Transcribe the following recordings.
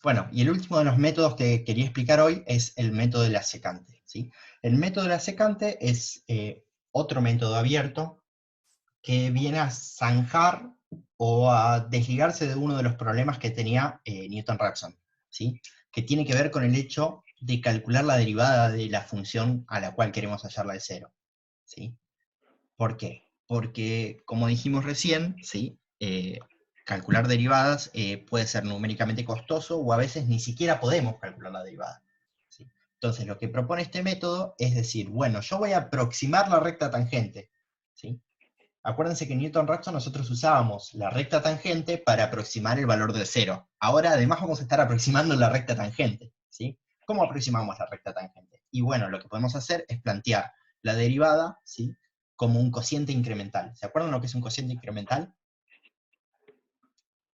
Bueno, y el último de los métodos que quería explicar hoy es el método de la secante, ¿sí? El método de la secante es otro método abierto que viene a zanjar o a desligarse de uno de los problemas que tenía Newton-Raphson, ¿sí? Que tiene que ver con el hecho de calcular la derivada de la función a la cual queremos hallarla de cero, ¿sí? ¿Por qué? Porque, como dijimos recién, ¿sí? Calcular derivadas puede ser numéricamente costoso o a veces ni siquiera podemos calcular la derivada, ¿sí? Entonces, lo que propone este método es decir, bueno, yo voy a aproximar la recta tangente, ¿sí? Acuérdense que en Newton-Raphson nosotros usábamos la recta tangente para aproximar el valor de cero. Ahora además vamos a estar aproximando la recta tangente, ¿sí? ¿Cómo aproximamos la recta tangente? Y bueno, lo que podemos hacer es plantear la derivada, ¿sí? Como un cociente incremental. ¿Se acuerdan lo que es un cociente incremental?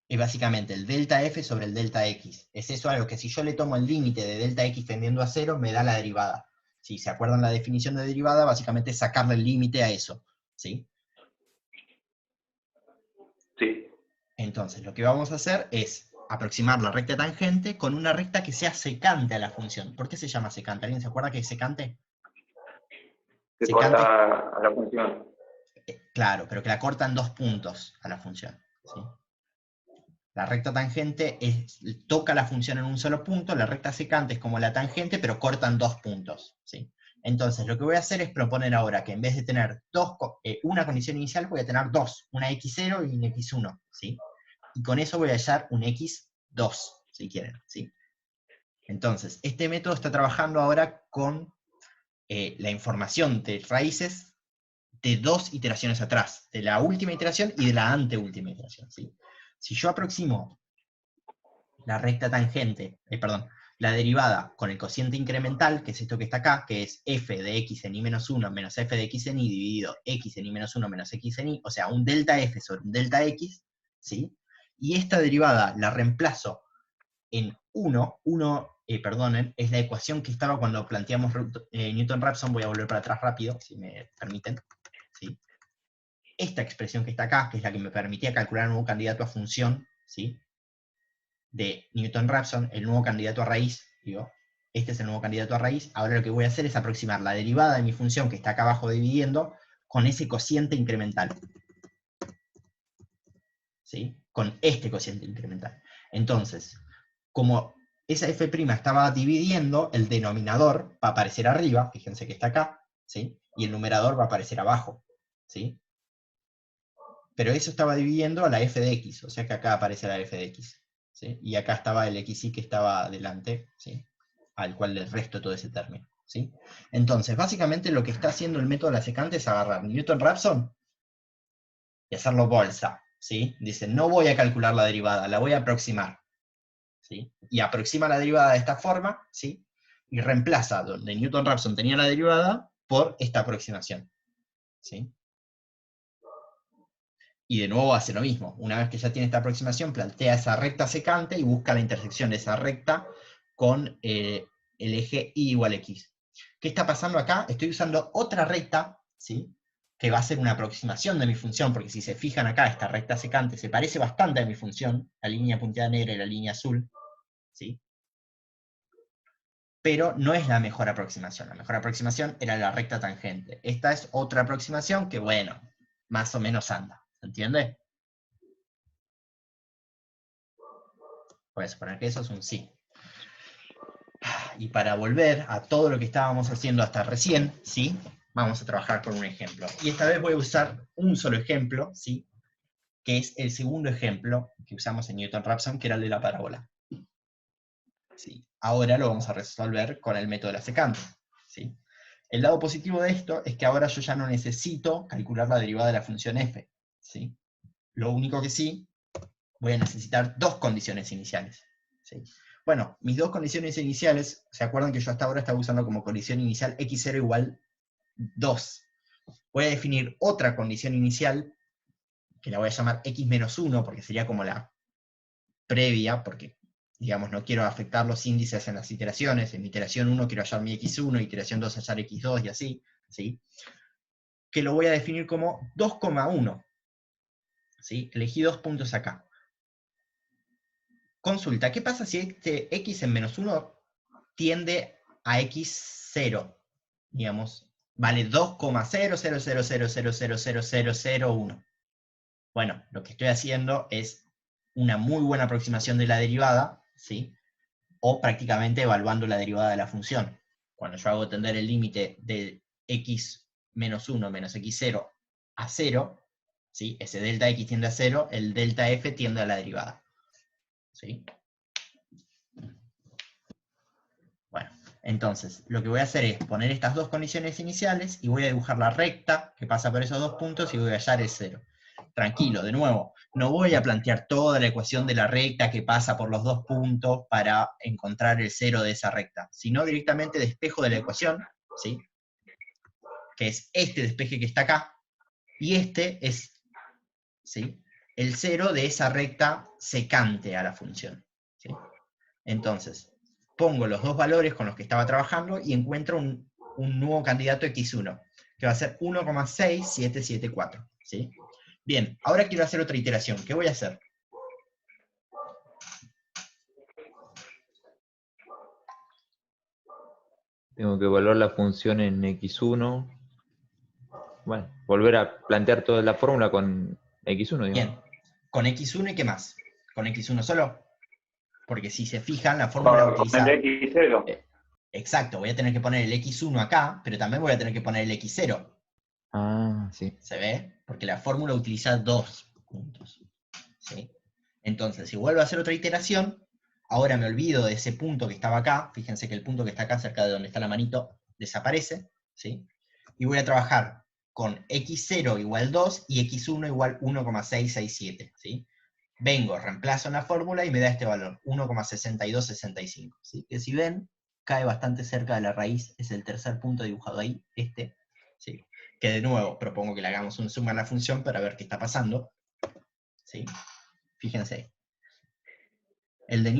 Es básicamente el delta f sobre el delta x. Es eso algo que si yo le tomo el límite de delta x tendiendo a cero, me da la derivada. Si se acuerdan la definición de derivada, básicamente es sacarle el límite a eso, ¿sí? Sí. Entonces, lo que vamos a hacer es aproximar la recta tangente con una recta que sea secante a la función. ¿Por qué se llama secante? ¿Alguien se acuerda que es secante? Que Secante, corta a la función. claro, pero que la corta en dos puntos a la función, ¿sí? La recta tangente toca la función en un solo punto, la recta secante es como la tangente, pero corta en dos puntos, ¿sí? Entonces, lo que voy a hacer es proponer ahora que en vez de tener una condición inicial, voy a tener dos, una x0 y una x1, ¿sí? Y con eso voy a hallar un x2, si quieren, ¿sí? Entonces, este método está trabajando ahora con la información de raíces de dos iteraciones atrás, de la última iteración y de la anteúltima iteración, ¿sí? Si yo aproximo la recta tangente, perdón, la derivada con el cociente incremental, que es esto que está acá, que es f de x en i menos 1 menos f de x en y dividido x en i menos 1 menos x en y, o sea, un delta f sobre un delta x, ¿sí? Y esta derivada la reemplazo en 1, perdonen, es la ecuación que estaba cuando planteamos Newton-Raphson, voy a volver para atrás rápido, si me permiten, ¿sí? Esta expresión que está acá, que es la que me permitía calcular un nuevo candidato a función, ¿sí? De Newton-Raphson, el nuevo candidato a raíz, digo, este es el nuevo candidato a raíz, ahora lo que voy a hacer es aproximar la derivada de mi función que está acá abajo dividiendo con ese cociente incremental, ¿sí? Con este cociente incremental. Entonces, como esa f' estaba dividiendo, el denominador va a aparecer arriba, fíjense que está acá, ¿sí? Y el numerador va a aparecer abajo, ¿sí? Pero eso estaba dividiendo a la f de x, o sea que acá aparece la f de x, ¿sí? Y acá estaba el xy que estaba delante, ¿sí? Al cual le resto todo ese término, ¿sí? Entonces, básicamente lo que está haciendo el método de la secante es agarrar Newton-Raphson y hacerlo bolsa, ¿sí? Dice, no voy a calcular la derivada, la voy a aproximar, ¿sí? Y aproxima la derivada de esta forma, ¿sí? Y reemplaza donde Newton-Raphson tenía la derivada por esta aproximación, ¿sí? Y de nuevo hace lo mismo. Una vez que ya tiene esta aproximación, plantea esa recta secante y busca la intersección de esa recta con el eje y igual x. ¿Qué está pasando acá? Estoy usando otra recta, ¿sí? Que va a ser una aproximación de mi función, porque si se fijan acá, esta recta secante se parece bastante a mi función, la línea punteada negra y la línea azul, ¿sí? Pero no es la mejor aproximación. La mejor aproximación era la recta tangente. Esta es otra aproximación que, bueno, más o menos anda. ¿Se entiende? Voy a suponer que eso es un sí. Y para volver a todo lo que estábamos haciendo hasta recién, ¿sí? Vamos a trabajar con un ejemplo. Y esta vez voy a usar un solo ejemplo, ¿sí? Que es el segundo ejemplo que usamos en Newton-Raphson, que era el de la parábola. ¿Sí? Ahora lo vamos a resolver con el método de la secante, ¿sí? El lado positivo de esto es que ahora yo ya no necesito calcular la derivada de la función f, ¿sí? Lo único que sí, voy a necesitar dos condiciones iniciales, ¿sí? Bueno, mis dos condiciones iniciales, ¿se acuerdan que yo hasta ahora estaba usando como condición inicial x0 igual 2? Voy a definir otra condición inicial, que la voy a llamar x menos 1, porque sería como la previa, porque, digamos, no quiero afectar los índices en las iteraciones. En iteración 1 quiero hallar mi x1, iteración 2 hallar x2 y así, ¿sí? Que lo voy a definir como 2,1, ¿sí? Elegí dos puntos acá. Consulta, ¿qué pasa si este x en menos 1 tiende a x0? Digamos, vale 2,00000000001. Bueno, lo que estoy haciendo es una muy buena aproximación de la derivada, ¿sí? O prácticamente evaluando la derivada de la función. Cuando yo hago tender el límite de x menos 1 menos x0 a 0, ¿sí? Ese delta x tiende a 0, el delta f tiende a la derivada. ¿Sí? Bueno, entonces, lo que voy a hacer es poner estas dos condiciones iniciales y voy a dibujar la recta que pasa por esos dos puntos y voy a hallar el 0. Tranquilo, de nuevo, no voy a plantear toda la ecuación de la recta que pasa por los dos puntos para encontrar el 0 de esa recta, sino directamente despejo de la ecuación, ¿sí? Que es este despeje que está acá, y este es, ¿sí?, el 0 de esa recta secante a la función. ¿Sí? Entonces, pongo los dos valores con los que estaba trabajando y encuentro un nuevo candidato x1, que va a ser 1,6774. ¿Sí? Bien, ahora quiero hacer otra iteración. ¿Qué voy a hacer? Tengo que evaluar la función en x1. Bueno, volver a plantear toda la fórmula con x1, digamos. Bien, con x1 y qué más. ¿Con x1 solo? Porque si se fijan, la fórmula Con utiliza... el x0. Exacto, voy a tener que poner el x1 acá, pero también voy a tener que poner el x0. Ah, sí. ¿Se ve? Porque la fórmula utiliza dos puntos. ¿Sí? Entonces, si vuelvo a hacer otra iteración, ahora me olvido de ese punto que estaba acá. Fíjense que el punto que está acá, cerca de donde está la manito, desaparece. ¿Sí? Y voy a trabajar con x0 igual 2 y x1 igual 1,667. ¿Sí? Vengo, reemplazo en la fórmula y me da este valor, 1,6265. ¿Sí? Que si ven, cae bastante cerca de la raíz, es el tercer punto dibujado ahí, este. ¿Sí? Que de nuevo propongo que le hagamos un zoom a la función para ver qué está pasando. ¿Sí? Fíjense. El de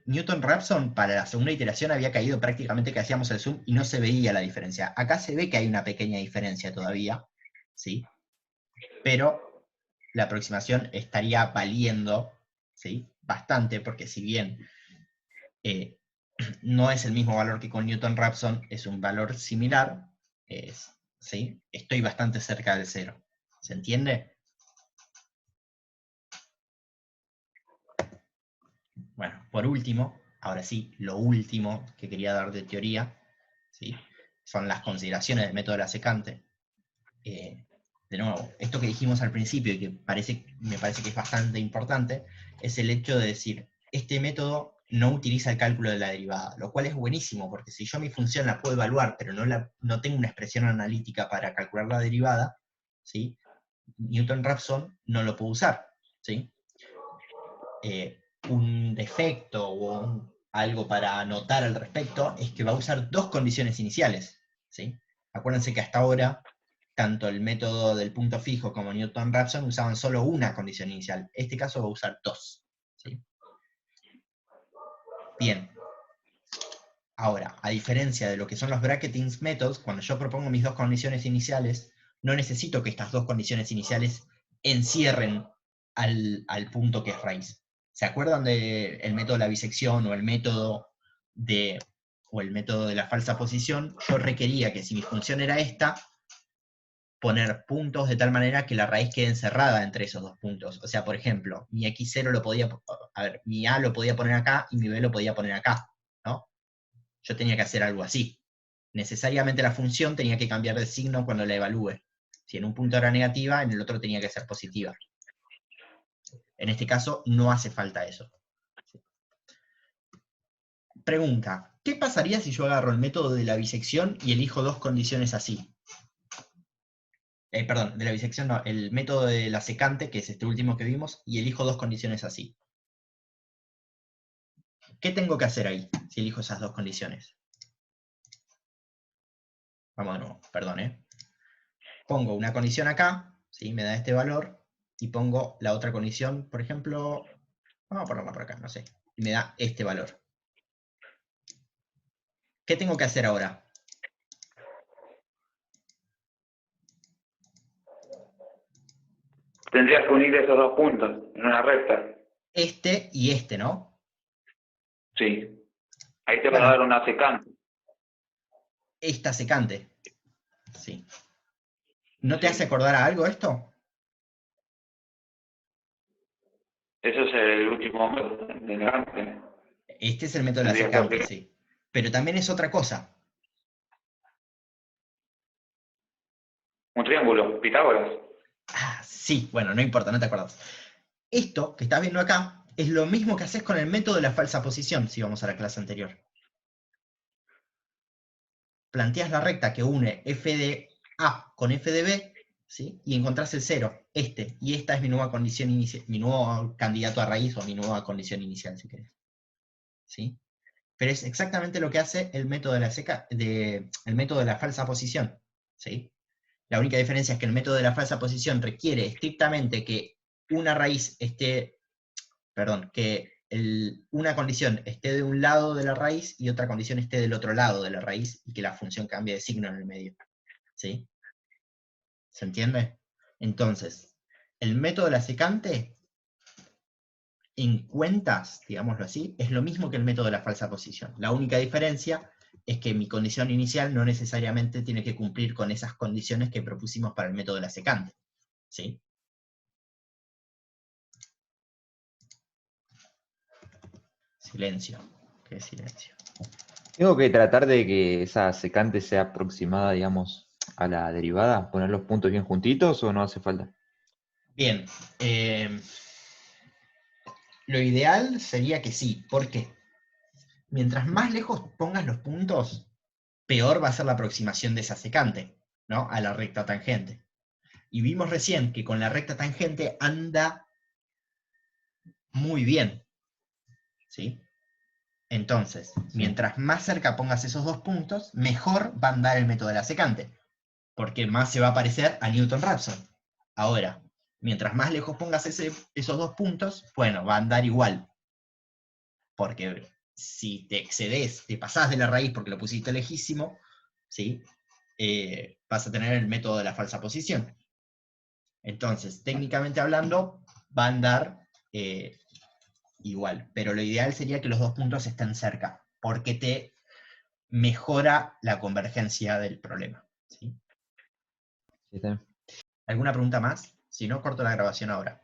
Newton-Raphson para la segunda iteración había caído prácticamente que hacíamos el zoom y no se veía la diferencia. Acá se ve que hay una pequeña diferencia todavía, ¿sí? Pero la aproximación estaría valiendo, ¿sí?, bastante, porque si bien no es el mismo valor que con Newton-Raphson, es un valor similar, ¿sí?, estoy bastante cerca del 0. ¿Se entiende? Bueno, por último, ahora sí, lo último que quería dar de teoría, ¿sí?, son las consideraciones del método de la secante. De nuevo, esto que dijimos al principio y que me parece que es bastante importante, es el hecho de decir, este método no utiliza el cálculo de la derivada, lo cual es buenísimo, porque si yo mi función la puedo evaluar, pero no tengo una expresión analítica para calcular la derivada, ¿sí?, Newton-Raphson no lo puedo usar. ¿Sí? Un defecto o algo para anotar al respecto es que va a usar dos condiciones iniciales. ¿Sí? Acuérdense que hasta ahora tanto el método del punto fijo como Newton-Raphson usaban solo una condición inicial. Este caso va a usar dos. ¿Sí? Bien. Ahora, a diferencia de lo que son los bracketing methods, cuando yo propongo mis dos condiciones iniciales, no necesito que estas dos condiciones iniciales encierren al punto que es raíz. ¿Se acuerdan del método de la bisección o el método de la falsa posición? Yo requería que si mi función era esta, poner puntos de tal manera que la raíz quede encerrada entre esos dos puntos. O sea, por ejemplo, mi x0 lo podía, mi a lo podía poner acá y mi b lo podía poner acá, ¿no? Yo tenía que hacer algo así. Necesariamente la función tenía que cambiar de signo cuando la evalúe. Si en un punto era negativa, en el otro tenía que ser positiva. En este caso, no hace falta eso. Pregunta, ¿qué pasaría si yo agarro el método de la bisección y elijo dos condiciones así? Perdón, de la bisección no, el método de la secante, que es este último que vimos, y elijo dos condiciones así. ¿Qué tengo que hacer ahí, si elijo esas dos condiciones? Vamos de nuevo, perdón, Pongo una condición acá, ¿sí? Me da este valor, y pongo la otra condición, por ejemplo, vamos a ponerla por acá, no sé, y me da este valor. ¿Qué tengo que hacer ahora? Tendrías que unir esos dos puntos en una recta. Este y este, ¿no? Sí. Ahí te va a Bueno. dar una secante. Esta secante. Sí. ¿No te Sí. hace acordar a algo esto? Eso es el último método de secante. Este es el método de la Tendría que secante, ser sí. Pero también es otra cosa. un triángulo, Pitágoras. Ah, sí, bueno, no importa, no te acuerdas. Esto que estás viendo acá es lo mismo que haces con el método de la falsa posición, si vamos a la clase anterior. Planteas la recta que une f de A con f de B, ¿sí? Y encontrás el cero, y esta es mi nueva condición inicial, mi nuevo candidato a raíz o mi nueva condición inicial, si querés. ¿Sí? Pero es exactamente lo que hace el método el método de la falsa posición, ¿sí? La única diferencia es que el método de la falsa posición requiere estrictamente que una raíz esté, perdón, que una condición esté de un lado de la raíz y otra condición esté del otro lado de la raíz y que la función cambie de signo en el medio. ¿Sí? ¿Se entiende? Entonces, el método de la secante, en cuentas, digámoslo así, es lo mismo que el método de la falsa posición. La única diferencia es que mi condición inicial no necesariamente tiene que cumplir con esas condiciones que propusimos para el método de la secante. ¿Sí? Silencio. ¿Qué silencio? Tengo que tratar de que esa secante sea aproximada, digamos, a la derivada, poner los puntos bien juntitos o no hace falta. Bien. Lo ideal sería que sí. ¿Por qué? Mientras más lejos pongas los puntos, peor va a ser la aproximación de esa secante, ¿no? A la recta tangente. Y vimos recién que con la recta tangente anda muy bien, ¿sí? Entonces, Sí. mientras más cerca pongas esos dos puntos, mejor va a andar el método de la secante, porque más se va a parecer a Newton-Raphson. Ahora, mientras más lejos pongas esos dos puntos, bueno, va a andar igual, porque si te excedes, te pasás de la raíz porque lo pusiste lejísimo, ¿sí? Vas a tener el método de la falsa posición. Entonces, técnicamente hablando, va a andar igual, pero lo ideal sería que los dos puntos estén cerca, porque te mejora la convergencia del problema. ¿Sí? Sí, está bien. ¿Alguna pregunta más? Si no, corto la grabación ahora.